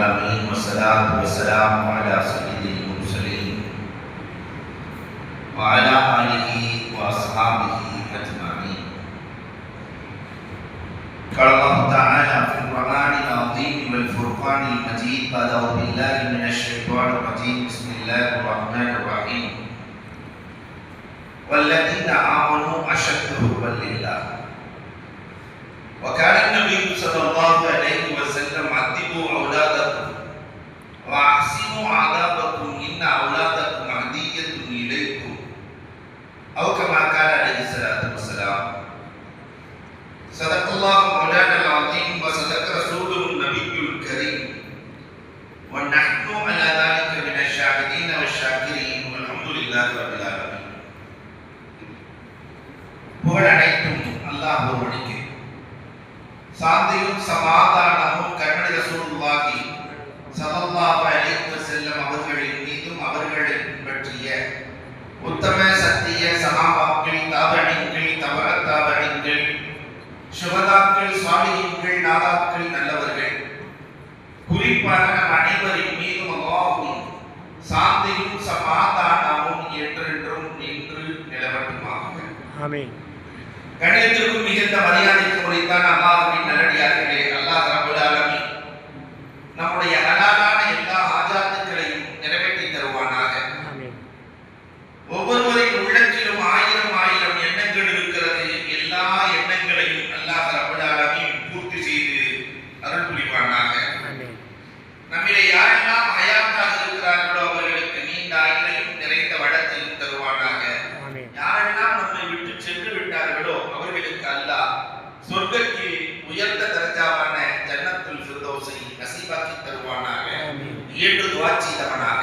العالمين والصلاة والسلام على سيد المرسلين وعلى آله وأصحابه أجمعين. قال الله تعالى في القرآن العظيم والفرقان المجيد بعد أعوذ بالله من الشيطان الرجيم بسم الله الرحمن الرحيم والذين آمنوا أشد حبا لله وكان النبي صلى الله عليه وسلم أدبوا أولادكم وأحسنوا عذابكم إن أولادكم هدية إليكم أو كما قال عليه الصلاة والسلام. صدق الله مولانا العظيم وصدق رسوله النبي الكريم ونحن على ذلك من الشاهدين والشاكرين والحمد لله رب العالمين. புகழ் அனைத்தும் அல்லாஹ் ஒருவனுக்கே. சாந்தியும் சமாதானமும் கண்மணி ரசூலுல்லாஹி ஸல்லல்லாஹு அலைஹி வஸல்லம் அவர்களின் மீதும் அவர்களை பின்பற்றிய உத்தம சத்திய சஹாபாக்கள், தாபிஈன்கள், தபஅத் தாபிஈன்கள், ஷுஹதாக்கள், சாலிஹீன்கள், நாதாக்கள், நல்லவர்கள், குறிப்பாக நம் அனைவரின் மீதும் அல்லாஹ்வின் சாந்தியும் சமாதானமும் என்றென்றும் நின்று நிலவட்டுமாக. ஆமீன். கணியத்திற்கும் மிகுந்த மரியாதைக்கு உரைத்தான் அல்லாஹ்வின் நல்லடியார்களே, அல்லாஹ் ரப்பல் ஆலமீன் நம்முடைய ஹலாலான எல்லா ஹாஜாத்துகளையும் நிறைவேற்றி தருவானாக. ஒவ்வொருவரின் உள்ளத்திலும் ஆயிரம் ஆயிரம் எண்ணங்கள் இருக்கிறது. எல்லா எண்ணங்களையும் அல்லாஹ் ரப்பல் ஆலமீன் பூர்த்தி செய்து அருள் புரிவானாக. நம்மிலே யாரெல்லாம் ஹயாத்தாக இருக்கிறார்களோ அவர்களுக்கு நீண்ட ஆயுளையும் நிறைந்த வளத்தையும் தருவானாக. யாரெல்லாம் நம்மை விட்டு சென்று விட்டார்களோ அவர்களுக்கு அல்லாஹ் சொர்க்கத்தில் உயர்ந்த தரஜாவான ஜன்னத்துல் ஃபிர்தௌஸை நசீபாக்கி தருவானாக என்று துஆ செய்தவனாக.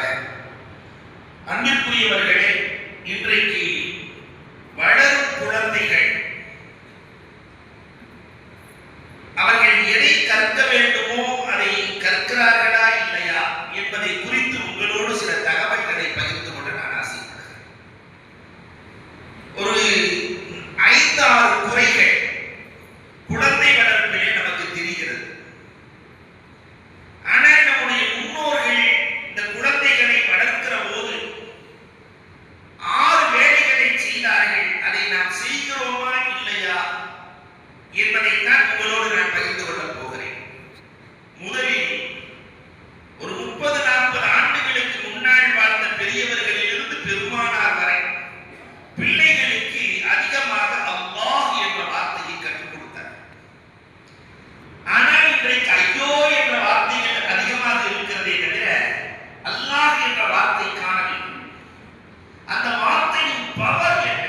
அன்பிற்குரியவர்களே, இன்றைக்கு வளரும் குழந்தைகள் அவர்கள் எதை கற்க வேண்டுமோ அதை கற்கிறார்களா இல்லையா என்பதை குறித்து உங்களோடு சில தகவல்களை பகிர்ந்து கொள்ள நான் ஆசைப்படுகிறேன். ஒரு 5-6 குறைகள் குழந்தை வளர்ப்பிலே நமக்கு தெரிகிறது. ஆனால் நம்முடைய முன்னோர்கள் இந்த குழந்தைகளை வளர்க்கிற போது 6 வேலைகளை செய்தார்கள். அதை நாம் செய்கிறோமா இல்லையா என்பதைத்தான் உங்களோடு நான் பகிர்ந்து கொள்ளப் போகிறேன். முதலில் ஒரு 30-40 ஆண்டுகளுக்கு முன்னால் வாழ்ந்த பெரியவர்களிலிருந்து பெருமானார் வரை பிள்ளைகளுக்கு அதிகமாக அல்லாஹ் என்ற வார்த்தையை கற்றுக் கொடுத்தார். ஆனால் இன்றைக்கு ஐயோ என்ற வார்த்தைகள் அதிகமாக இருக்கிறதே தவிர அல்லாஹ் என்ற வார்த்தை காணவில்லை. அந்த வார்த்தையின் பவர் என்ன?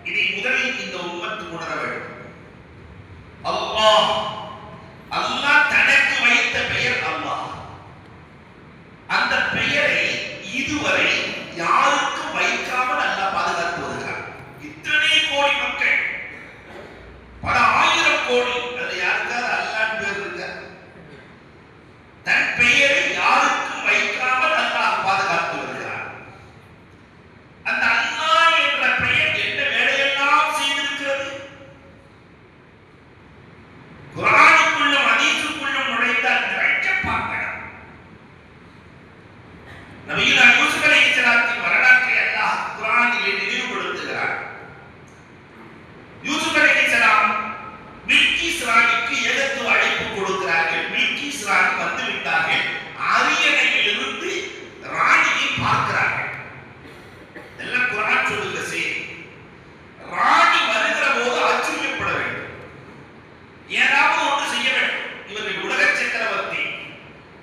இதை முதலில் இந்த உம்மத்து உணர வேண்டும். அல்லாஹ், அல்லாஹ் தனக்கு வைத்த பெயர் அல்லாஹ். அந்த பெயரை இதுவரை யாருக்கும் வைக்காமல் அல்லாஹ் பாதுகாத்து வருகிறார். இத்தனை கோடி மக்கள், பல ஆயிரம் கோடி, அது யாருக்காவது அல்லாஹ் பேர் இருக்க? தன் பெயரை யாருக்கும் வைக்காமல் அல்லாஹ் பாதுகாத்து வருகிறார். அந்த அல்லாஹ் என்ற பெயர் என்ன வேலையெல்லாம் செய்திருக்கிறது? குர்ஆனுக்குள்ளும் ஹதீஸுக்குள்ளும் நுழைந்தால் நிறைய பார்க்கலாம். நபியுல்லா யூசுப் அலைஹிஸ்ஸலாத்தின் வரலாற்றை அல்லாஹ் குர்ஆனிலே நினைவுபடுத்துகிறார். யூசுப் அலைஹிஸ்ஸலாம் பில்கீஸ் ராணிக்கு எதற்கு அழைப்பு கொடுக்கிறார்கள். பில்கீஸ் ராணி வந்து விட்டார்கள். அரியணையிலிருந்து ராணியை பார்க்கிறார்கள். எல்லாம் குர்ஆன் சொல்லுகிற செய்தி. ராணி வருகிற போது ஆச்சரியப்பட வேண்டும். ஏதாவது ஒன்று செய்ய வேண்டும். இவர்கள் உலக சக்கரவர்த்தி.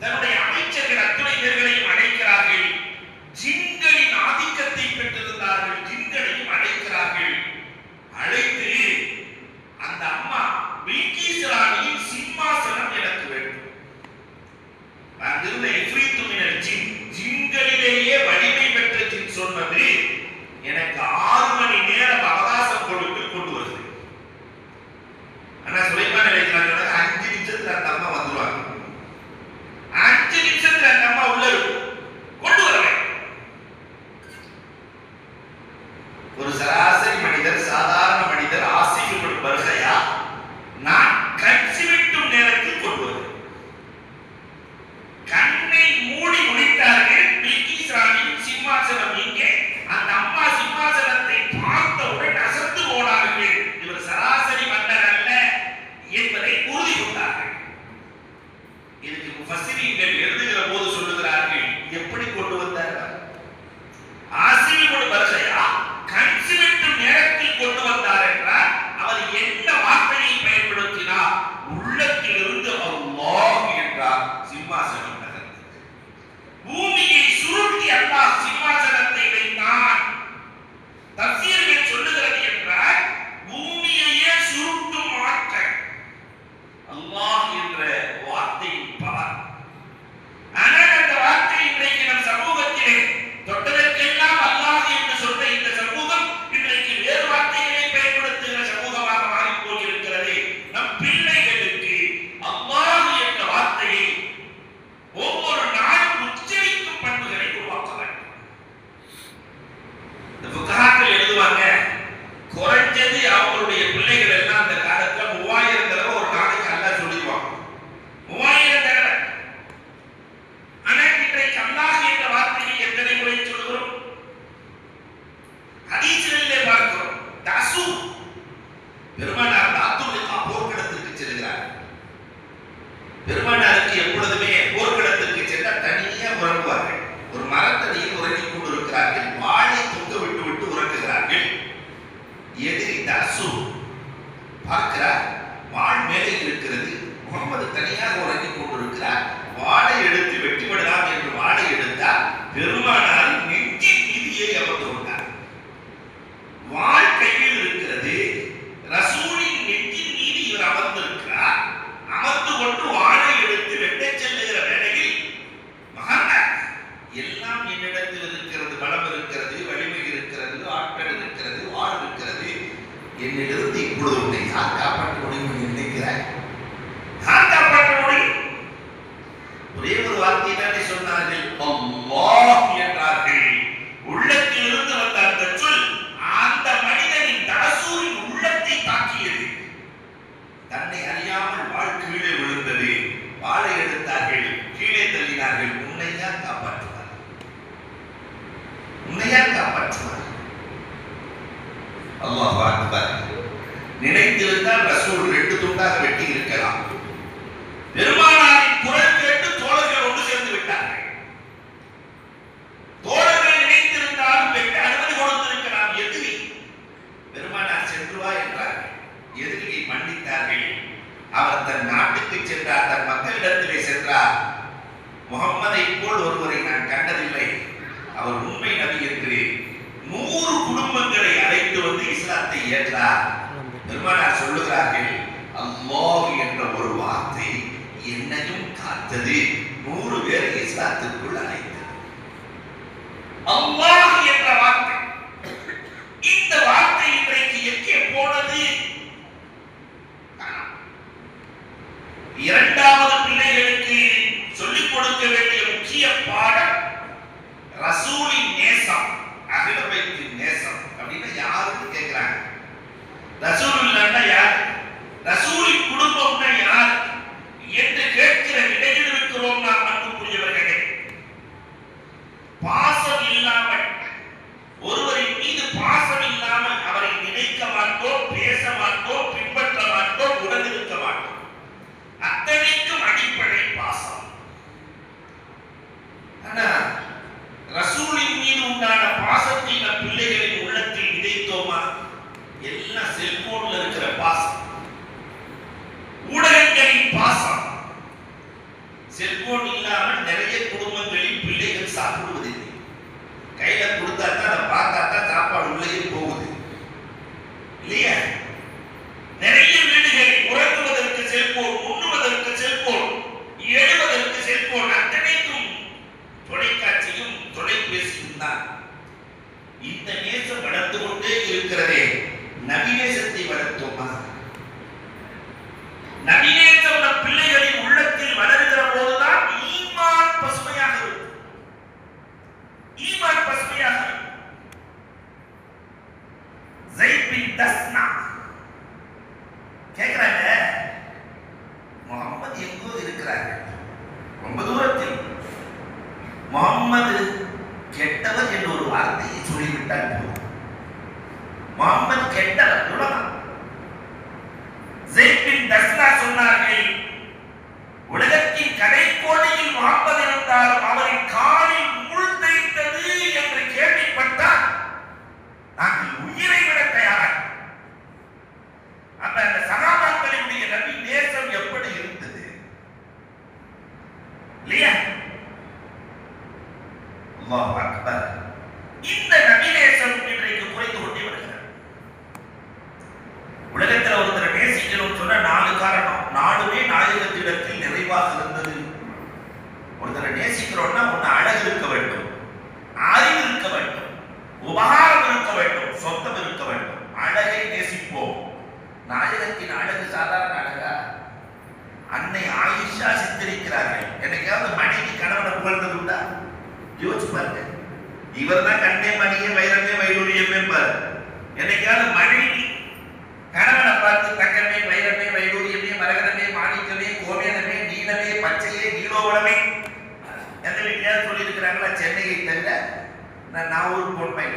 தன்னுடைய அமைச்சர்கள் அத்துணை பேர்களையும் அழைக்கிறார்கள். மூடி முடித்தார்கள். பில்கீஸ் ராணியின் சிம்மாசனம் இங்கே. அந்த அம்மா சிம்மாசனத்தை பார்த்தவுடன் அசந்து போனார்கள். இவர் சராசரி மன்னர் அல்ல என்பதை உறுதி கொண்டார்கள். இதுக்கு முஃபஸ்ஸிரீன்கள் எழுதுகிற போது சொல்லுகிறார்கள், எப்படி கொண்டு வந்தார்கள்? ஆசிமிபுல் பர்ஷயா கன்சிமென்ட் நேரத்தில் கொண்டு வந்தார் என்றால் அவர் என்ன வார்த்தையை பயன்படுத்தினார்? உள்ளத்திலிருந்து அல்லாஹ் என்றார். சிம்மாசனம் நகர்ந்தது. பூமியை சுருட்டி அல்லாஹ் சிம்மாசனத்தை வைத்தான். தஃசீர்கள் சொல்லுகிறது என்றால் பூமியையே சுருட்டும் ஆற்றல் அல்லாஹ் என்ற வார்த்தையின் பவர். ஆனால் அந்த வார்த்தை இன்றைக்கு நம் சமூகத்திலே தொட்டதற்கெல்லாம் அல்லாஹ் என்று சொல்ற இந்த சமூகம் இன்றைக்கு வேறு வார்த்தைகளை பயன்படுத்துகிற சமூகமாக மாறி போயிருக்கிறது. நம் பிள்ளைகளுக்கு அல்லாஹ் என்ற வார்த்தையை ஒவ்வொரு நாளும் உச்சரிக்கும் பண்புகளை உருவாக்க வேண்டும். இந்த புகாக்கள் எழுதுவாங்க, குறைஞ்சது அவங்களுடைய பிள்ளைகள் எல்லாம் அந்த காலத்துல 3000 தடவை ஒரு நாளைக்கு அல்லாஹ் சொல்லிடுவாங்க. 3000 தடவை. ஆனால் இன்றைக்கு அல்லாஹ் என்ற வார்த்தையை எத்தனை முறை சொல்கிறோம்? ஹதீஸ்களிலே பார்க்கிறோம். தசு பெருமானார் தாத்துலிகா போர்க்களத்திற்கு செல்கிறார். பெருமானாருக்கு எப்பொழுதுமே போர்க்களத்திற்கு சென்ற தனியாக உறங்குவார்கள். ஒரு மரத்தடியில் உறங்கிக் கொண்டிருக்கிறார்கள். வாளை தொங்க விட்டு விட்டு உறங்குகிறார்கள். எதிரி தசு பார்க்கிறார், வாள் மேலே இருக்கிறது. முகமது தனியாக உறங்கிக் கொண்டிருக்கிறார். வாளை எடுத்து வெட்டிவிடலாம் என்று வாளை எடுத்தார். பெருமானார் நெஞ்சின் மீதியை அமர்ந்து கொண்டார். வாள் கையில் இருக்கிறது. ரசூலின் நெஞ்சின் மீது இவர் அமர்ந்திருக்கிறார். அமர்ந்து கொண்டு வாளை எடுத்து வெட்டச் செல்லுகிற வேளையில், மகனார் எல்லாம் என்னிடத்தில் இருக்கிறது, பலம் இருக்கிறது, வலிமை இருக்கிறது, ஆற்றல் இருக்கிறது, வாழ் இருக்கிறது, என்னிலிருந்து இப்பொழுது உன்னை யார் காப்பாற்ற முடியும் என்று நினைக்கிறார்? யார் காப்பாற்ற முடியும்? ஒரே ஒரு வார்த்தை தானே சொன்னார்கள், அல்லாஹ் என்றார்கள். உள்ளத்திலிருந்து வந்த அந்த சொல் அந்த மனிதனின் தசூரின் உள்ளத்தை தாக்கியது. தன்னை அறியாமல் வாழ் கீழே விழுந்தது. வாளை எடுத்தார்கள், கீழே தள்ளினார்கள். உன்னை யார் காப்பாற்றுவார்? உன்னை யார் காப்பாற்றுவார்? அல்லாஹ் அக்பர். நினைத்திருந்தால் ரசூல் 2 துண்டாக வெட்டி இருக்கலாம். பெருமானாரின் குரல் கேட்டு தோழர்கள் ஒன்று சேர்ந்து விட்டார்கள். தோழர்கள் நினைத்திருந்தாலும் வெட்ட அனுமதி கொடுத்திருக்கலாம். எதிரி பெருமானார் சென்று வா என்றார்கள். எதிரியை மன்னித்தார்கள். அவர் தன் நாட்டுக்கு சென்றார், தன் மக்களிடத்திலே சென்றார். முகம்மதை போல் ஒருவரை நான் கண்டதில்லை, அவர் உண்மை நபி என்று 100 குடும்பங்களை அழைத்து வந்து இஸ்லாத்தை ஏற்றார். பெருமானார் சொல்லுகிறார்கள், அல்லாஹ் என்ற ஒரு வார்த்தை என்னையும் காத்தது, 100 பேரை இஸ்லாத்திற்குள் அழைத்தது. அல்லாஹ் என்ற வார்த்தை, இந்த வார்த்தை இன்றைக்கு எங்கே போனது? இரண்டாவது பிள்ளைகளுக்கு சொல்லிக் கொடுக்க வேண்டிய முக்கிய பாடம் ரசூலின் நேசம், அஹ்ல பைத்தின் நேசம். அப்படின்னு யாருக்கு கேட்கிறாங்க? ரசூலுல்லாஹ்னா யார்? ரசூலின் குடும்பம்னா யார் என்று கேட்கிற நிலையில் இருக்கிறோம் நாம். அன்புக்குரியவர்களே, பாசம் இல்லாமல், ஒருவரின் மீது பாசம் இல்லாமல் அவரை நினைக்க மாட்டோம், பேச மாட்டோம், பின்பற்ற மாட்டோம், உடனிருக்க மாட்டோம். அத்தனைக்கும் அடிப்படை பாசம். ஆனா ரசூலின் மீது உண்டான பாசத்தை நம் பிள்ளைகளின் உள்ளத்தில் விதைத்தோமா? எல்லாம் செல்போன்ல இருக்கிற பாசம், ஊடகங்களின் பாசம். செல்போன் இல்லாமல் நிறைய குடும்பங்களில் பிள்ளைகள் சாப்பிடுவதில்லை. கையில கொடுத்தா தான் அதை பார்த்தா தான் சாப்பாடு உள்ளே போகுது இல்லையா? நிறைய வீடுகளில் உறங்குவதற்கு செல்போன், உண்ணுவதற்கு செல்போன், எழுவதற்கு செல்போன், அத்தனைக்கும் தொலைக்காட்சியும் தொலைபேசியும் தான். இந்த நேசம் வளர்ந்து கொண்டே இருக்கிறதே, நபிநேசத்தை வளர்த்தோமா? நபிநேசம் நம் பிள்ளைகளின் உள்ளத்தில் வளர்கிற போதுதான் ஈமான் பசுமையாக இருக்கும். ஈமான் பசுமையாக இருக்கும். ஸைத் பின் தஸ்னா கேட்கிறாங்க, முகமது எங்கோ இருக்கிறார்கள், ரொம்ப தூரத்தில். விட்டால் போதும். முகமது கெட்டவர் இவ்வளவுதான். ஸெய்த் பின் தஸ்லா சொன்னார்கள், உலகத்தின் கடைக்கோடியில் முகமது இருந்தாலும் அவரின் காலில் முள் தைத்தது என்று கேள்விப்பட்டால் நாங்கள் உயிரை விட தயாராக. அப்ப அந்த சகாபாக்களுடைய நபி நேசம் எப்படி இருந்தது இல்லையா? அல்லாஹ் அக்பர். இந்த நபி நேசம் இன்றைக்கு குறைந்து கொண்டே வருகிறது. உலகத்தில் ஒருத்தரை நேசிக்கணும் சொன்ன 4 காரணம். 4மே நாயகத்திடத்தில் நிறைவாக இருந்தது. ஒருத்தரை நேசிக்கிறோம்னா ஒன்னு அழகு இருக்க வேண்டும், அறிவு இருக்க வேண்டும், உபகாரம் இருக்க வேண்டும், சொந்தம் இருக்க வேண்டும். அழகை நேசிப்போம். நாயகத்தின் அழகு சாதாரண அழகா? அன்னை ஆயிஷா சித்தரிக்கிறார்கள். என்னைக்காவது மனைவி கணவனை புகழ்ந்தது உண்டா? யோசிச்சு பாருங்க. இவர் தான் கண்ணே மணியே வைரமே வைடூரியமே பாரு. என்னைக்காவது மனைவி கணவனை பார்த்து தங்கமே வைரமே வைடூரியமே மரகதமே மாணிக்கமே கோமேதமே நீலமே பச்சையே நீலோவளமே எந்த வீட்லயாவது சொல்லி இருக்கிறாங்களா? சென்னையை தவிர நான் ஒரு பொன்மை.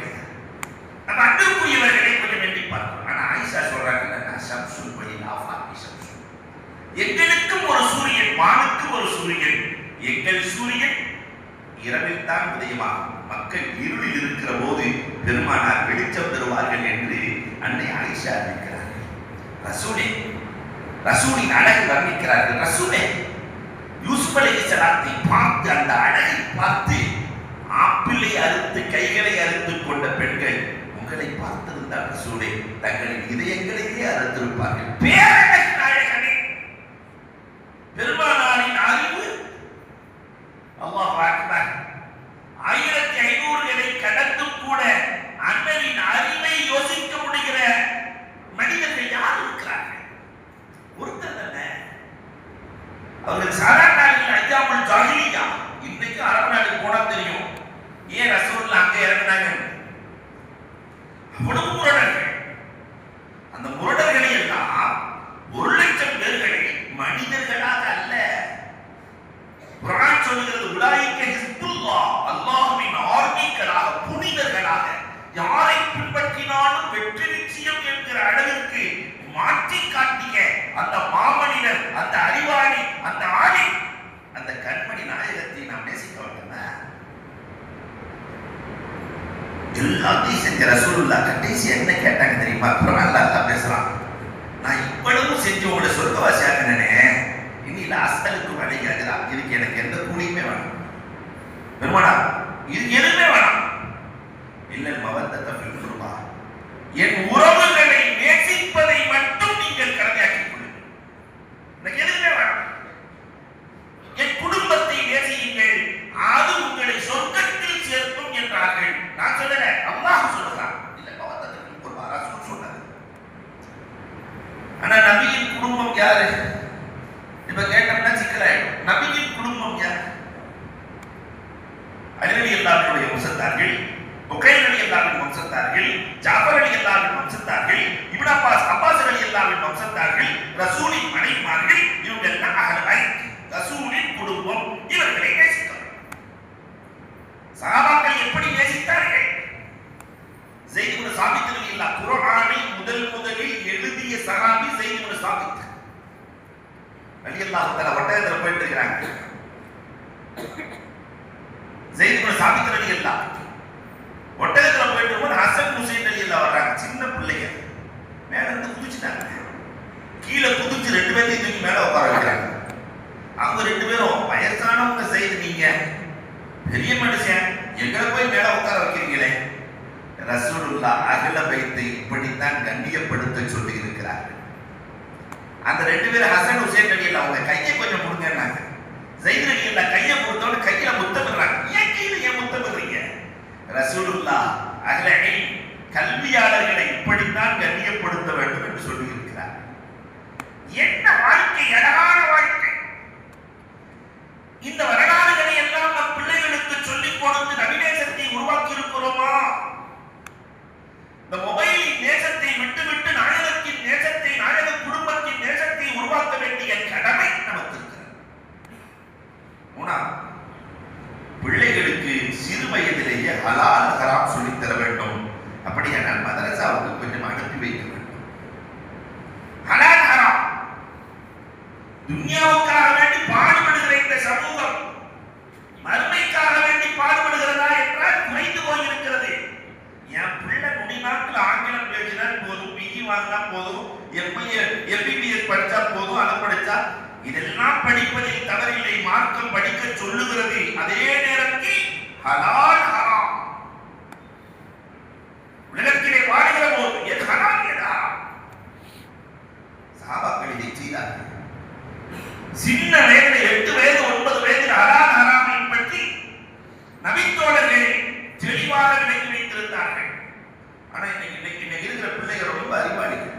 நம்ம அன்புக்குரியவர்களை கொஞ்சம் எண்ணி பார்க்கணும். ஆனா ஆயிஷா சொல்றாங்க, சம்சுல் வழியில் ஆஃபாக்கி சம்சுல், எங்களுக்கும் ஒரு சூரியன், வானுக்கும் ஒரு சூரியன். எங்கள் சூரியன் இரவில் தான் உதயமாகும். மக்கள் இருளில் இருக்கிற போது பெருமானார் வெளிச்சம் பெறுவார்கள் என்று அன்னை ஆயிஷா அறிவிக்கிறார்கள். ரசூலே, ரசூலின் அழகை வர்ணிக்கிறார்கள். ரசூலே யூசுப் அலைஹிஸ்ஸலாத்தை பார்த்து, அந்த அழகை பார்த்து ஆப்பிளை அறுத்து கைகளை அறுத்துக் கொண்ட பெண்கள் உங்களை பார்த்திருந்தால் ரசூலே தங்களின் இதயங்களையே அறுத்திருப்பார்கள். பேரழகு நாயகனே, பெருமானாரின் அறிவு அல்லாஹ் அக்பர். 1500களை கடந்தும் கூட அண்ணனின் அறிவை யோசிக்க முடிகிற மனிதர்கள் யார் இருக்கிறார்கள்? ஒருத்தர் தானே. அவர்கள் சாதாரண ஐயாமல் ஜாஹிலியா. இன்னைக்கு அரபு நாட்டுக்கு போனா தெரியும் ஏன் ரசூலுல்லாஹ் அங்க இறங்கினாங்க. அவ்வளவு முரடர்கள். அந்த முரடர்களை எல்லாம் 1,00,000 பேர்களை மனிதர்களாக அல்ல, குர்ஆன் சொல்கிறது உலாயிக ஹிஸ்புல்லாஹ், அல்லாஹ்வின் ஆர்மிகளாக, புனிதர்களாக, யாரை பின்பற்றினாலும் வெற்றி நிச்சயம் என்கிற அளவிற்கு மாற்றி காட்டிய அந்த மாமனிதர், அந்த அறிவாளி, அந்த ஆளி, அந்த கண்மணி நாயகத்தை நாம் நேசிக்க வேண்டும். எல்லாத்தையும் செஞ்ச ரசூலுல்லாஹ் கடைசி என்ன கேட்டாங்க தெரியுமா? அல்லாஹ் பேசுறான், நான் இவ்வளவு செஞ்சு உங்களை சொர்க்கவாசி ஆக்கினேனே, இனி லாஸ்டலுக்கு வழி கேட்கிறா, இதுக்கு எனக்கு எந்த கூலியுமே வேணும். பெருமானா இதுக்கு எதுவுமே வேணாம். இல்லை மவத்தத்தை ஃபில்குர்பா, என் உறவுகளை நேசிப்பதை மட்டும் நீங்கள் கடமையாக்கிக் கொள்ளுங்கள். எனக்கு எதுவுமே வேணாம். என் குடும்பத்தை நேசியுங்கள், அது உங்களை சொர்க்கத்தில் சேர்க்கும் என்றார்கள். நான் சொல்லல, அல்லாஹ் சொல்றான். இல்ல மவத்தத்தை ஃபில்குர்பா ரசூல் சொன்னார். ஆனா நபியின் குடும்பம் யாரு? இப்ப கேட்டோம்னா சிக்கலாயிடும். நபியின் குடும்பம் யார்? அலி ரலியல்லாஹு வம்சத்தார்கள், உகைல் ரலியல்லாஹு வம்சத்தார்கள், ஜாஃபர் ரலியல்லாஹு வம்சத்தார்கள், இப்னு அப்பாஸ் ரலியல்லாஹு வம்சத்தார்கள், ரசூலின் மனைவிமார்கள், இவங்க எல்லாம் அஹ்லுல் பைத், ரசூலின் குடும்பம். இவர்களை நேசித்தார்கள். சஹாபாக்கள் எப்படி நேசித்தார்கள்? ஸைத் இப்னு சாபித் ரலியல்லாஹு, குர்ஆனை முதலில் எழுதிய சஹாபி ஸைத் இப்னு சாபித் ரலியல்லாஹு தஆலா. ஒட்டகத்துல போயிட்டு இருக்காங்க. ஸைத் இப்னு சாபித் ரலியல்லாஹு ஒட்டகத்துல போயிட்டு இருக்கும்போது ஹசன் ஹுசைன் ரலியல்லாஹு வர்றாங்க. சின்ன பிள்ளைங்க மேல இருந்து குதிச்சுட்டாங்க. கீழே குதிச்சு 2 பேரையும் தூக்கி மேல உட்கார வைக்கிறாங்க. அவங்க 2 பேரும் வயசானவங்க. ஸைத் நீங்க பெரிய மனுஷன், எங்களை போய் மேல உட்கார வைக்கிறீங்களே. ரசூலுல்லாஹ் அஹ்ல பைத்தை இப்படித்தான் கண்ணியப்படுத்த சொல்லி இருக்கிறார்கள். அந்த 2 பேரும் ஹசன் ஹுசைன் ரலியல்லாஹு அவங்க கையை கொஞ்சம் முடுங்கன்னாங்க. ஸைத் ரலியல்லாஹு கையை கொடுத்தோட கையில முத்தமிடுறாங்க. ஏன் கையில ஏன் முத்தமிடுறீங்க? ரசூலுல்லாஹ் அஹ்ல இல்ம், கல்வியாளர்களை இப்படித்தான் கண்ணியப்படுத்த வேண்டும் என்று சொல்லி இருக்கிறார். என்ன வாழ்க்கை, அழகான வாழ்க்கை. இந்த வரலாறுகளை எல்லாம் நம் பிள்ளைகளுக்கு சொல்லிக் கொடுத்து நபிநேசத்தை உருவாக்கி இருக்கிறோமா? இந்த மொபைலின் நேசத்தை விட்டுவிட்டு நாயகத்தின் நேசத்தை, நாயக குடும்பத்தின் நேசத்தை உருவாக்க வேண்டிய கடமை நமக்கு இருக்கிறது. 3, பிள்ளைகளுக்கு சிறு வயதிலேயே ஹலால் ஹராம் சொல்லித் தர வேண்டும். அப்படியானால் மதரசாவுக்கு கொஞ்சம் அனுப்பி வைக்க வேண்டும். ஹலால் ஹராம் துன்யாவுக்காக வேண்டி பாடுபடுகிற இந்த சமூகம் மறுமைக்காக வேண்டி பாடுபடுகிறதா என்றால் குறைந்து போயிருக்கிறது. என் பிள்ளை நுனிநாட்டில் ஆங்கிலம் பேசினால் போதும், பிஜி வாங்கினா போதும், எம்பிபிஎஸ் படிச்சா போதும், அதை படிச்சா இதெல்லாம் படிப்பதில் தவறில்லை. மார்க்கம் படிக்க சொல்லுகிறது. அதே நேரத்தில் ஹலால் ஹராம் உலகத்திலே வாழ்கிற போது எது ஹலால் எது ஹராம் சஹாபாக்கள் இதை செய்தார்கள். சின்ன வயதில் 8 வயது 9 வயதில் ஹலால் ஹராமை பற்றி நபித்தோழர்கள் தெளிவாக விளக்கி வைத்திருந்தார்கள். ஆனா இன்னைக்கு இருக்கிற பிள்ளைகள் ரொம்ப அறிவாளிகள்.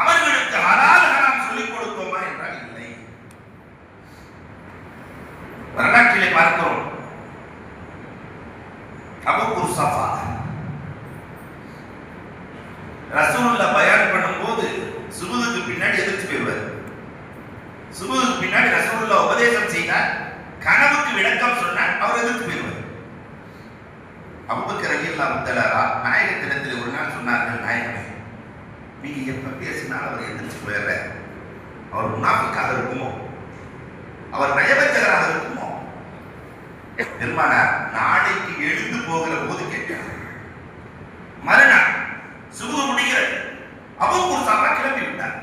அவர்களுக்கு ஹலால் ஹராம் சொல்லிக் கொடுத்தோமா என்றால் இல்லை. வரலாற்றிலே பார்க்கிறோம். அபூ குர்சாஃபா ரசூலுல்லாஹ் பயான் பண்ணும்போது சுபுதுக்கு பின்னாடி எதிர்த்து போயிடுவார். சுபுதுக்கு பின்னாடி ரசூலுல்லாஹ் உபதேசம் செய்தார், கனவுக்கு விளக்கம் சொன்னார், அவர் எதிர்த்து போயிடுவார். அபூபக்கர் ரலியல்லாஹு தஆலா நாயகத்திடத்தில் ஒரு நாள் சொன்னார்கள், நாயகமே நீங்க எப்ப பேசினாலும் அவர் எதிர்த்து போயிடுற, அவர் முனாஃபிக்காக இருக்குமோ, அவர் நயவஞ்சகராக இருக்குமோ? பெருமானார் நாளைக்கு எழுந்து போகிற போது கேட்டார். மறுநாள் சுபு முடிகிறது. அபூ குர்சாஃபா கிளம்பி விட்டார்.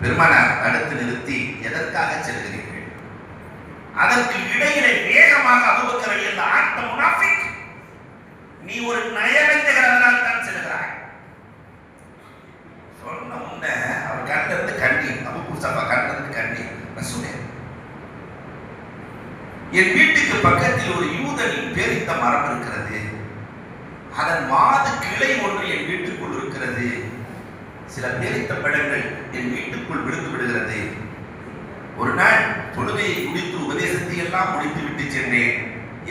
பெருமானார் தடுத்து நிறுத்தி, எதற்காக செல்கிறீர்கள்? அதற்கு இடையிலே வேகமாக அபூபக்கர் ரலியல்லாஹு அன்ஹு, அந்த முனாஃபிக், நீ ஒரு நயவஞ்சகரால் தான் செல்கிறாய் சொன்ன உடனே அவர் கண்ணில் இருந்து கண்ணீர். அபூ குர்சாஃபா கண்ணில் இருந்து கண்ணீர். ரசூலே, என் வீட்டுக்கு பக்கத்தில் ஒரு யூதனின் பேரித்த மரம் இருக்கிறது. அதன் மாது கிளை ஒன்று என் வீட்டுக்குள் இருக்கிறது. சில பேரித்த பழங்கள் என் வீட்டுக்குள் விழுந்து விடுகிறது. ஒரு நாள் தொழுகையை முடித்து உபதேசத்தை எல்லாம் முடித்து விட்டு சென்றேன்.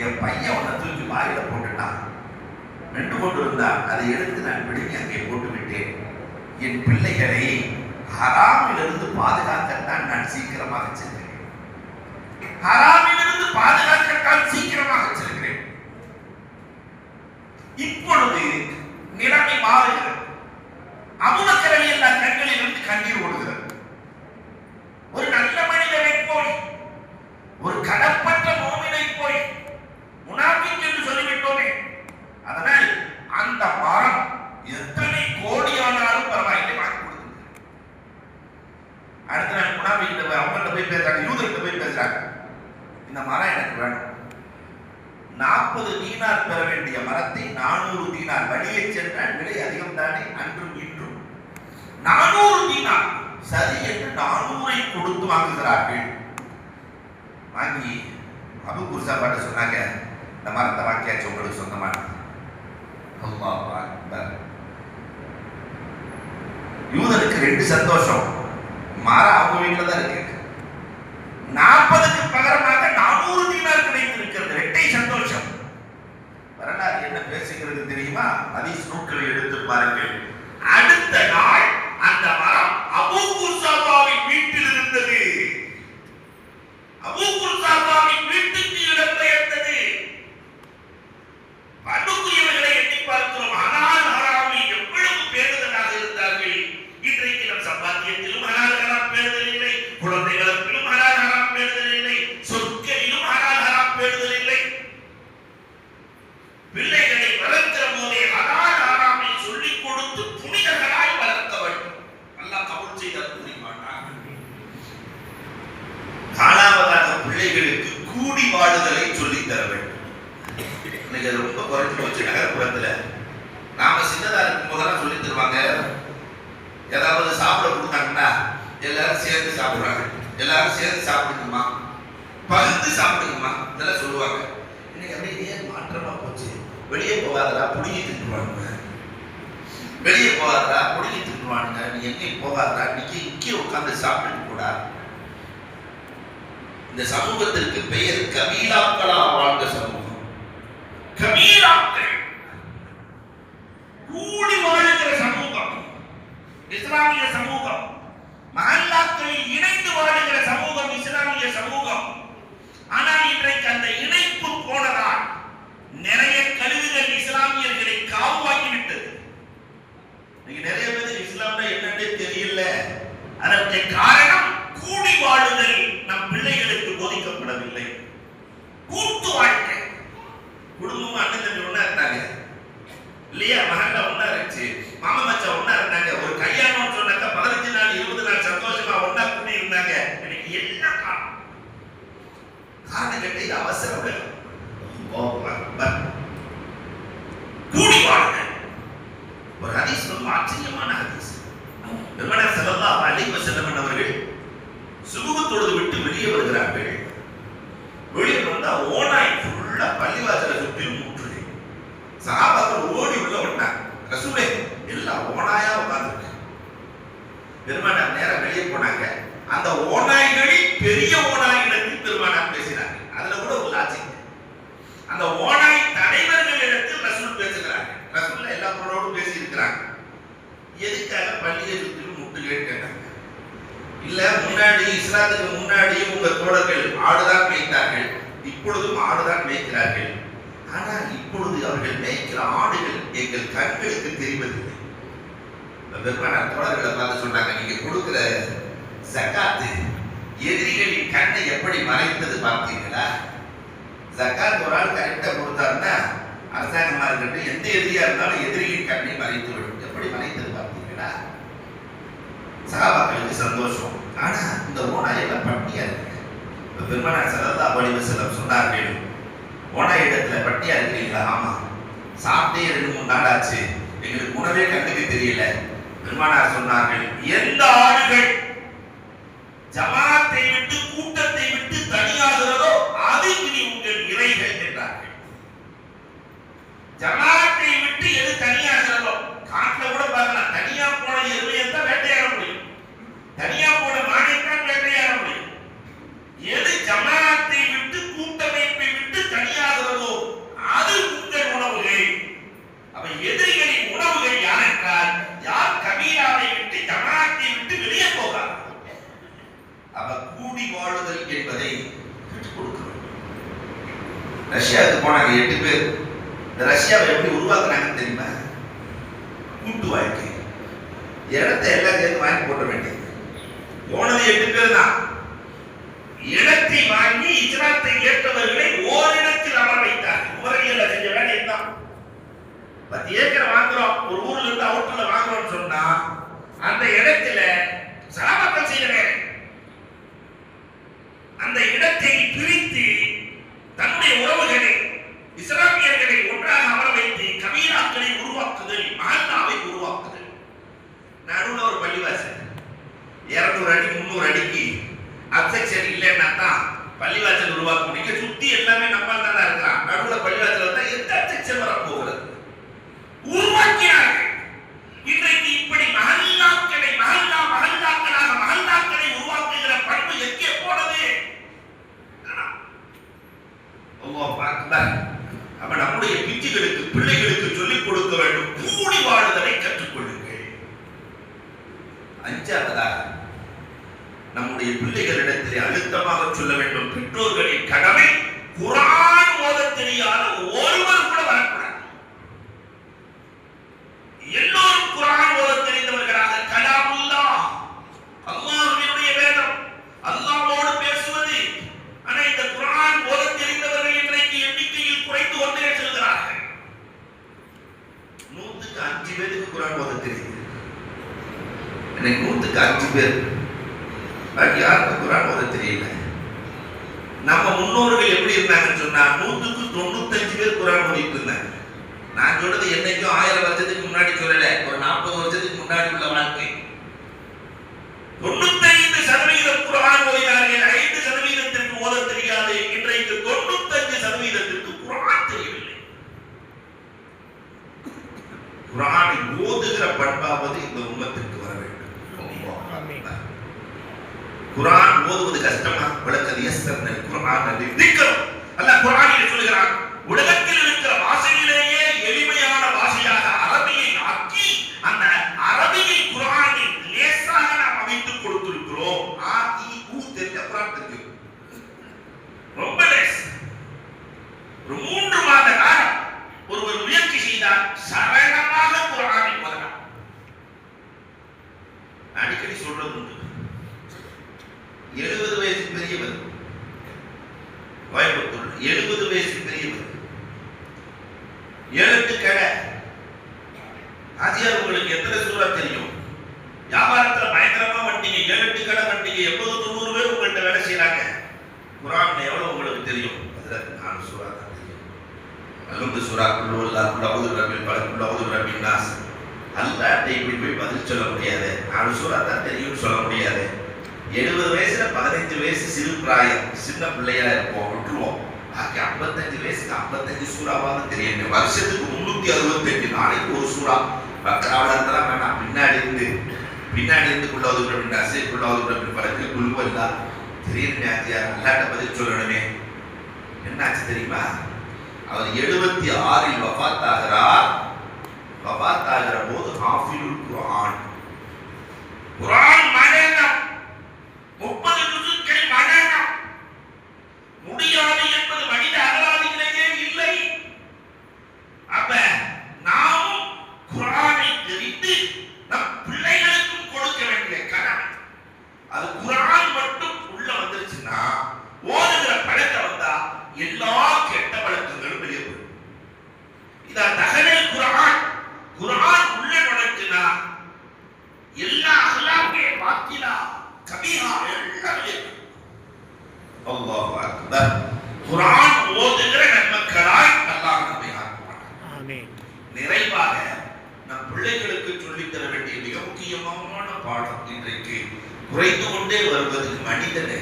என் பையன் ஒன்றை தூக்கி வாயில போட்டுட்டான். நின்று கொண்டிருந்தான். அதை எடுத்து நான் பிடிங்கி அங்கே போட்டு விட்டேன். என் பிள்ளைகளை ஹராமிலிருந்து பாதுகாக்கத்தான் நான் சீக்கிரமாக சென்றேன். ஹராமிலிருந்து பாதுகாக்கத்தான் சீக்கிரமாக செல்கிறேன். இப்பொழுது நிலைமை மாறுகிறது. அபூபக்கர் ரலியல்லாஹு கண்களில் இருந்து கண்ணீர் ஓடுகிறது. ஒரு நல்ல மனிதனை போய், ஒரு கடப்பற்ற மோமினை போய் முனாஃபிக் என்று சொல்லிவிட்டோமே, அதனால் அந்த மரம் எத்தனை கோடியானாலும் பரவாயில்லை வாங்கி கொடுத்து. அடுத்த நாள் முனாஃபிக் அவங்கள்ட்ட போய் பேசுறாங்க, யூதர்கிட்ட போய் பேசுறாங்க, இந்த மரம் எனக்கு வேணும். 40 தீனார் பெற வேண்டிய மரத்தை 400 தீனார், வழியே சென்றால் விலை அதிகம் தானே அன்றும் இன்றும். 400 தீனார் சரி என்று 400ஐ கொடுத்து வாங்குகிறார்கள். வாங்கி அபூ குர்சாஃபா சொன்னாங்க, இந்த மரத்தை வாங்கியாச்சு, உங்களுக்கு சொந்தமானது. அல்லாஹ் அக்பர். யூதனுக்கு 2 சந்தோஷம். மரம் அவங்க வீட்டில் தான் இருக்கு. 40க்கு பகரமாக 400 தீனார் கிடைத்திருக்கிறது. 2 சந்தோஷம். வரலாறு என்ன பேசுகிறது தெரியுமா? ஹதீஸ் நூல்களை எடுத்து பாருங்கள். அடுத்த நாள் அந்த மரம் அபூ குர்சாஃபாவின் வீட்டில் இருந்தது. அபூ குர்சாஃபாவின் வீட்டுக்கு இடம்பெயர்ந்தது. அன்புக்குரியவர்களை எண்ணி பார்க்கிறோம். ஹலால் ஹராமி எவ்வளவு பேணுதலாக இருந்தார்கள். இன்றைக்கு நம் சம்பாத்தியத்திலும் ஹலால் ஹராம் பேணுதல் இல்லை, குழந்தைகளுக்கும் ஹலால் ஹராம் பேணுதல் இல்லை, சொற்களிலும் ஹலால் ஹராம் பேணுதல் இல்லை. பிள்ளைகளை வளர்க்கிற போதே ஹலால் ஹராமை சொல்லிக் கொடுத்து புனிதர்களாய் வளர்க்க வேண்டும். அல்லாஹ் கபூல் செய்தால் புரிவானாக. காலாவதாக பிள்ளைகளுக்கு கூடி வாழுதலை சொல்லித் தர வேண்டும். இன்னைக்கு அது ரொம்ப குறைஞ்சு போச்சு நகர்ப்புறத்துல. நாம சின்னதா இருக்கும் போதெல்லாம் சொல்லி தருவாங்க. ஏதாவது சாப்பிட கொடுத்தாங்கன்னா எல்லாரும் சேர்ந்து சாப்பிடுறாங்க. எல்லாரும் சேர்ந்து சாப்பிடுங்கம்மா, பகிர்ந்து சாப்பிடுங்கம்மா, இதெல்லாம் சொல்லுவாங்க. இன்னைக்கு அப்படியே மாற்றமா போச்சு. வெளியே போகாதடா புடுங்கி திட்டுவானுங்க, வெளியே போகாதடா புடுங்கி திட்டுவானுங்க, நீ எங்கேயும் போகாதடா, இன்னைக்கு இங்கே உட்கார்ந்து சாப்பிட்டு கூடா. இந்த சமூகத்திற்கு பெயர் கபீலாக்களா வாழ்ந்த சமூகம். கபீலாக்கள் கூடி வாழுகிற சமூகம் இஸ்லாமிய சமூகம். மஹல்லாக்களில் இணைந்து வாழுகிற சமூகம் இஸ்லாமிய சமூகம். ஆனால் இன்றைக்கு அந்த இணைப்பு போனதால் நிறைய காரணம் கேட்ட இது அவசரம் கூடி வாழுங்க. ஒரு ஹதீஸ் ரொம்ப ஆச்சரியமான ஹதீஸ். பெருமானார் ஸல்லல்லாஹு அலைஹி வஸல்லம் அவர்கள் சுபஹ் தொழுது விட்டு வெளியே வருகிறார்கள். வெளியே வந்தா ஓநாய் ஃபுல்லா பள்ளிவாசலை சுற்றி முற்றுது. சஹாபாக்கள் ஓடி உள்ள வந்தாங்க. ரசூலே எல்லாம் ஓநாயா உட்கார்ந்துருக்கு. பெருமானார் நேரா வெளியே போனாங்க. அந்த ஓநாய்களில் பெரிய ஓநாயிடத்தில் பெருமானார் பேசினாங்க. அதுல கூட ஒரு லாஜிக். அந்த ஓநாய் தலைவர்களிடத்தில் ரசூல் பேசுகிறாங்க. ரசூல் எல்லா பொருளோடும் பேசி இருக்கிறாங்க. எதுக்காக பள்ளியை சுற்றி முட்டுகள் கேட்டாங்க. இல்ல முன்னாடி இஸ்லாத்துக்கு முன்னாடி உங்க தோழர்கள் ஆடுதான் மேய்த்தார்கள், இப்பொழுதும் ஆடுதான் மேய்க்கிறார்கள். ஆனால் இப்பொழுது அவர்கள் மேய்க்கிற ஆடுகள் எங்கள் கண்களுக்கு தெரிவதில்லை. பெருமானார் தோழர்களை பார்த்து சொன்னாங்க, நீங்க கொடுக்கிற ஜகாத்து எதிரிகளின் கண்ணை எப்படி மறைத்தது பார்த்தீங்களா? ஜகாத் ஒரு ஆள் கரெக்டா கொடுத்தாருன்னா அரசாங்கமா இருக்கட்டும் எந்த எதிரியா இருந்தாலும் எதிரியின் கண்ணை மறைத்து விடும். எப்படி மறைத்தது பார்த்தீங்களா? சஹாபாக்களுக்கு சந்தோஷம். ஆனா இந்த ஓனாய் எல்லாம் பட்டியா இருக்கு. பெருமானார் ஸல்லல்லாஹு அலைஹி வஸல்லம் சொன்னார்கள், ஓனாய் இடத்துல பட்டியா இருக்கிறீங்களா? ஆமா, சாப்பிட்டே 2-3 நாள் ஆச்சு, எங்களுக்கு உணவே கண்ணுக்கு தெரியல. பெருமானார் சொன்னார்கள், எந்த ஆடுகள் ஜமாத்தை விட்டு கூட்டத்தை விட்டு தனியாகிறதோ அது இனி உங்கள் இறைகள் என்றார்கள். ஜமாத்தை விட்டு எது தனியாகிறதோ, காட்டுல கூட பார்க்கலாம், தனியா போன எருமையத்தான் வேட்டையாட முடியும், தனியா போன மானைத்தான் வேட்டையாட முடியும். எது ஜமாத்தை விட்டு கூட்டமைப்பை விட்டு தனியாகிறதோ அது உங்கள் உணவுகள். அப்ப எதிரிகளின் உணவுகள் யார் என்றால், யார் கபீராவை விட்டு ஜமாத்தை விட்டு வெளியே போகிறார். அவ கூடி வாழுதல் என்பதை கற்றுக் கொடுக்க வேண்டும். ரஷ்யாவுக்கு போனாங்க 8 பேர். இந்த ரஷ்யாவை எப்படி உருவாக்குனாங்கன்னு தெரியுமா? கூட்டு வாழ்க்கை. இடத்தை எல்லாம் சேர்ந்து வாங்கி போட்ட வேண்டியது. போனது 8 பேர் தான். இடத்தை வாங்கி இஸ்லாத்தை ஏற்றவர்களை ஓரிடத்தில் அமர வைத்தார். முறையில் செஞ்ச வேலை தான். 10 ஏக்கர் வாங்குறோம், ஒரு ஊர்ல இருந்து அவுட்ல வாங்குறோம்னு சொன்னா அந்த இடத்துல சலாமத்தம் செய்ய வேலை. அந்த இடத்தை பிரித்து தன்னுடைய உறவுகளை இஸ்லாமியர்களை ஒன்றாக அமர வைத்து கபீராக்களை உருவாக்குதல், மஹல்லாவை உருவாக்குதல். நடுவுல ஒரு பள்ளிவாசல் 200 அடி 300 அடிக்கு அப்செக்ஷன் இல்லைன்னா தான் பள்ளிவாசல் உருவாக்க முடியும். சுத்தி எல்லாமே நம்ம தான் இருக்கலாம். நடுவுல பள்ளிவாசல் வந்தா எந்த அப்செக்ஷன் வரப்போகிறது? உருவாக்கினார்கள். இன்றைக்கு இப்படி மஹல்லாக்களை மஹல்லாக்களாக மஹல்லாக்களை உருவாக்குகிற பண்பு எங்கே போனது? அல்லாஹ் அக்பர். அப்ப நம்முடைய பிஞ்சுகளுக்கு பிள்ளைகளுக்கு சொல்லிக் கொடுக்க வேண்டும், கூடி வாழுதலை கற்றுக்கொள்ளுங்கள். 5ஆவதாக நம்முடைய பிள்ளைகளிடத்திலே அழுத்தமாக சொல்ல வேண்டும், பெற்றோர்களின் கடமை குர்ஆன் ஓத தெரியாத ஒருவர் கூட வரக்கூடாது. எல்லோரும் குர்ஆன் ஓத தெரிந்தவர்களாக, கலாமுல்லாஹ் அல்லாஹ்வினுடைய வேதம், அல்லாஹ்வோடு பேசுவது. ஆனா இந்த குர்ஆன் ஓத தெரிந்தவர்கள் இன்றைக்கு எண்ணிக்கையில் குறைந்து கொண்டே செல்கிறார்கள். 100க்கு 5 பேருக்கு குர்ஆன் ஓத தெரியுது. இன்னைக்கு 100க்கு 5 பேர், பாக்கி யாருக்கு குர்ஆன் ஓத தெரியல. நம்ம முன்னோர்கள் எப்படி இருந்தாங்கன்னு சொன்னா 100க்கு 95 பேர் குர்ஆன் ஓதிட்டு இருந்தாங்க. நான் சொல்றது என்னைக்கும் 1000 வருஷத்துக்கு முன்னாடி சொல்லல, ஒரு 40 வருஷத்துக்கு முன்னாடி உள்ள வாழ்க்கை. 95% குர்ஆன் ஓதினார்கள், 5%க்கு ஓத தெரியாது. இன்றைக்கு 95%க்கு குர்ஆன் தெரியவில்லை. குர்ஆனை ஓதுகிற பண்பாவது இந்த உம்மத்திற்கு வர வேண்டும். குர்ஆன் ஓதுவது கஷ்டமா? வலக்கத் யஸ்ஸர்னல் குர்ஆன லிذிக்ர். அல்லாஹ் குர்ஆனில் சொல்கிறான், உலகத்தில் இருக்கிற பாஷையிலேயே எளிமையான பாஷையாக அரபியை ஆக்கி அந்த அரபியை குர்ஆனில் லேசாக நாம் அமைத்துக் கொடுத்திருக்கிறோம். ஆ இ உ தெரிஞ்ச குர்ஆன் தெரியும், ரொம்ப லேஸ். ஒரு 3 மாத காலம் ஒருவர் முயற்சி செய்தால் சரளமாக குர்ஆனை ஓதலாம். அடிக்கடி சொல்றது உண்டு, 70 வயசு பெரியவர், கோயம்புத்தூர் 70 வயசு பெரியவர், 7 கடை. ஆசியார் உங்களுக்கு எத்தனை சூறா தெரியும்? வியாபாரத்துல பயங்கரமா வண்டிங்க, 7 கடை வண்டிங்க, 80-90 பேர் உங்கள்கிட்ட வேலை செய்யறாங்க. குர்ஆன்ல எவ்வளவு உங்களுக்கு தெரியும்? அதுல 4 சூரா தான் தெரியும். அல்ஹம்து சூரா, குல் ஹுவல்லாஹ், குல் அஊது பிரப்பில் ஃபலக், குல் அஊது பிரப்பின் நாஸ். அல்லாஹ்ட்ட இப்படி போய் பதில் சொல்ல முடியாது. 4 சூரா தான் தெரியும்னு சொல்ல முடியாது. 70 வயசுல 15 வயசு சிறு பிராயம், சின்ன பிள்ளையா இருப்போம், விட்டுருவோம். பாக்கி 55 வயசுக்கு 55 சூறாவாவது தெரியும். வருஷத்துக்கு 368 நாளைக்கு ஒரு சூறா. பக்ராவுல இருந்தாலும் வேண்டாம், பின்னாடி இருந்து குல் அஊது பிரப்பின் நாஸ், குல் அஊது பிரப்பில் ஃபலக், குல் ஹுவல்லாஹ் தெரியும். அல்லாஹ்ட்ட பதில் சொல்லணுமே. என்னாச்சு தெரியுமா? அவர் 76 வஃபாத் ஆகிறார். வஃபாத் ஆகிற போது ஹாஃபிலுல் குர்ஆன், குர்ஆன் மனனம் 30 ஜுசுக்கள் மனனம் முடியாது என்பது மனித அகராதியிலேயே இல்லை. அப்ப நாம் குர்ஆனை தெரிந்து நம் பிள்ளைகளுக்கும் கொடுக்க வேண்டிய கடமை. அது குர்ஆன் மட்டும் உள்ள வந்துருச்சுன்னா, ஓதுகிற பழக்கம் வந்தா எல்லா கெட்ட பழக்கங்களும் வெளியே போயிடும். இதான் தகவல் குர்ஆன். குர்ஆன் உள்ள நுழைச்சுனா எல்லா அஹ்லாக்கே பாத்திலா கபீஹா எல்லாமே. அல்லாஹு அக்பர். குர்ஆன் ஓதுகிற நன்மக்களாய் அல்லாஹ் நம்மை ஆக்குவான். ஆமென். நிறைவாக நம் பிள்ளைகளுக்கு சொல்லித் தர வேண்டிய மிக முக்கியமான பாடம் இன்றைக்கு குறைந்து கொண்டே வருவது மனிதனே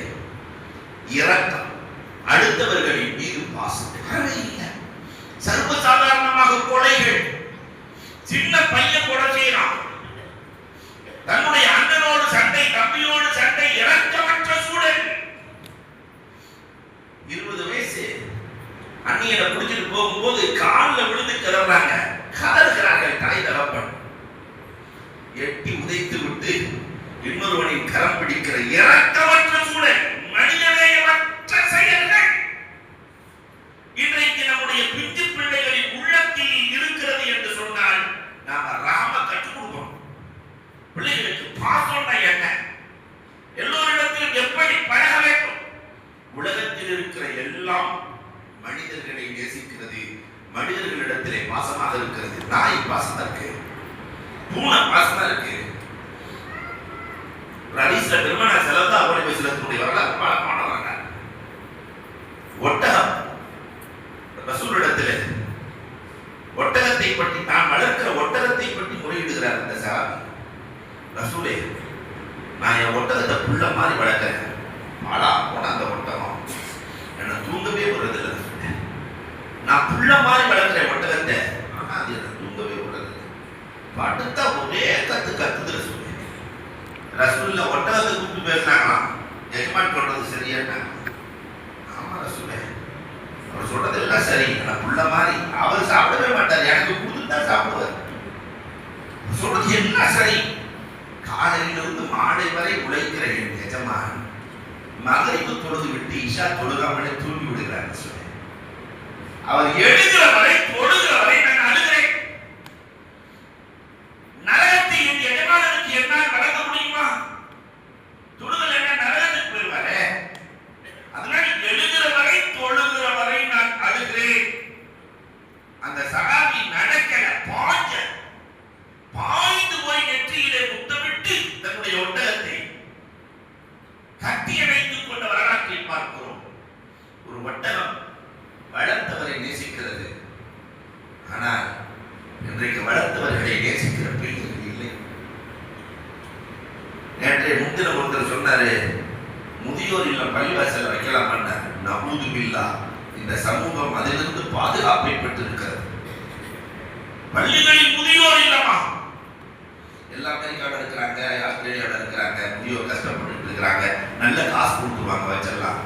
இரக்கம், அடுத்தவர்களின் மீது பாசம். சர்வசாதாரணமாக கொலைகள், சின்ன பையன் கொலை செய்யறான், தன்னுடைய அண்ணனோடு சண்டை, தம்பியோடு சண்டை, இரக்கமற்ற சூழல். 20 வயசு அண்ணியனை பிடிச்சிட்டு போகும்போது காலில் விழுந்து கிளறாங்க, கதறுகிறார்கள் தாய் தகப்பன். எட்டி உதைத்து விட்டு இன்னொருவனின் கரம் பிடிக்கிற இரக்கமற்ற சூழல், மனிதநேயமற்ற செயல்கள் இன்றைக்கு நம்முடைய பிஞ்சு பிள்ளைகளின் உள்ளத்தில் இருக்கிறது என்று சொன்னால் நாம ராம கற்றுக் கொடுக்கணும். பிள்ளைகளுக்கு பாசம்னா என்ன, எல்லோரிடத்திலும் எப்படி பழக வேண்டும். உலகத்தில் இருக்கிற எல்லாம் மனிதர்களை நேசிக்கிறது, மனிதர்களிடத்திலே பாசமாக இருக்கிறது. நாய் பாசமா இருக்கு, பூனை பாசமா இருக்கு. ரதீஸ்ல பெருமானா செலவுதான் அவரை பேசுறதுடைய வரலாறு பாடமானவங்க. ஒட்டகம் ரசூலிடத்தில் ஒட்டகத்தை பற்றி, நான் வளர்க்கிற ஒட்டகத்தை பற்றி முறையிடுகிறார் அந்த சஹாபி. ரசூலே, நான் என் ஒட்டகத்தை புள்ள மாதிரி வளர்க்கிறேன், ஆளா போன அந்த ஒட்டகம் என்ன தூங்கவே வருதில்லை. நான் புள்ள மாதிரி வளர்க்கிறேன் ஒட்டகத்தை, ஆனா அது என்ன தூங்கவே வருதில்லை. படுத்தா ஒரே கத்துது ரசூல். ரசூல்ல ஒட்டகத்தை கூப்பிட்டு பேசினாங்களாம், எஜமான் சொல்றது சரியா? ஆமா ரசூலே, அவர் சொல்றது எல்லாம் சரி, ஆனா புள்ள மாதிரி அவர் சாப்பிடவே மாட்டார், எனக்கு கொடுத்துட்டு தான் சாப்பிடுவார். சொல்றது என்ன சரி? காலையிலிருந்து மாலை வரை உழைக்கிற என் எஜமான் மகரிபு தொழுது விட்டு இஷா தொழுகாமலே தூங்கி விடுகிறார். அவர் எழுகிற வரை, தொழுகிற வரை நான் அழுகிறேன். நரகத்தை என் எஜமானனுக்கு என்னால் வழங்க முடியுமா? தொழுதல் என்ன நரகத்துக்கு போய்வாரே. அதனால எழுகிற வரை, தொழுகிற வரை நான் அழுகிறேன். அந்த சகாபி நடக்கல, பாய்ந்து போய் நெற்றியிலே முத்தமிட்டு தன்னுடைய ஒட்டகத்தை கட்டி அணைத்துக் கொண்ட வரலாற்றை பார்க்கிறோம். ஒரு ஒட்டகம் வளர்த்தவரை நேசிக்கிறது, ஆனால் இன்றைக்கு வளர்த்தவர்களை நேசிக்கிற பிள்ளைகள் இல்லை. நேற்றைய முன்தினம் ஒருத்தர் சொன்னாரு, முதியோர் இல்லம் பள்ளிவாசல் வைக்கலாம். நபூது பில்லா, இந்த சமூகம் அதிலிருந்து பாதுகாப்பை பெற்றிருக்கிறது. பள்ளிகளில் முதியோர் இல்லமா? எல்லா அமெரிக்காவில் இருக்கிறாங்க, ஆஸ்திரேலியாவில் இருக்கிறாங்க, முதியோர் கஷ்டப்பட்டு இருக்கிறாங்க, நல்ல காசு கொடுத்துருவாங்க வச்செல்லாம்.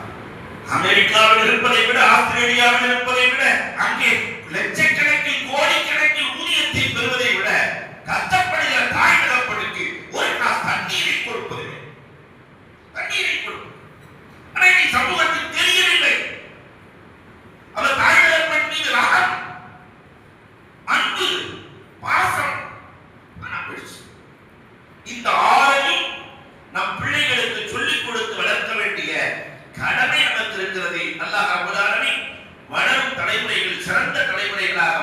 அமெரிக்காவில் இருப்பதை விட, ஆஸ்திரேலியாவில் இருப்பதை விட, அங்கே லட்சக்கணக்கில் கோடிக்கணக்கில் ஊதியத்தை பெறுவதை விட கஷ்டப்படுகிற தாய் தகப்பனுக்கு ஒரு நாள் தண்ணீரை கொடுப்பது, தண்ணீரை கொடுப்பது. ஆனால் இந்த சமூகத்தில் தெரியவில்லை. அவர் தாய் தகப்பன் மீது ராகம், அன்பு, பாசம். இந்த ஆறையும் நம் பிள்ளைகளுக்கு சொல்லிக் கொடுத்து வளர்க்க வேண்டிய கடமை நமக்கு இருக்கிறது. அல்லாஹ் ரப்பல் ஆலமீன் வளரும் தலைமுறைகள் சிறந்த தலைமுறைகளாக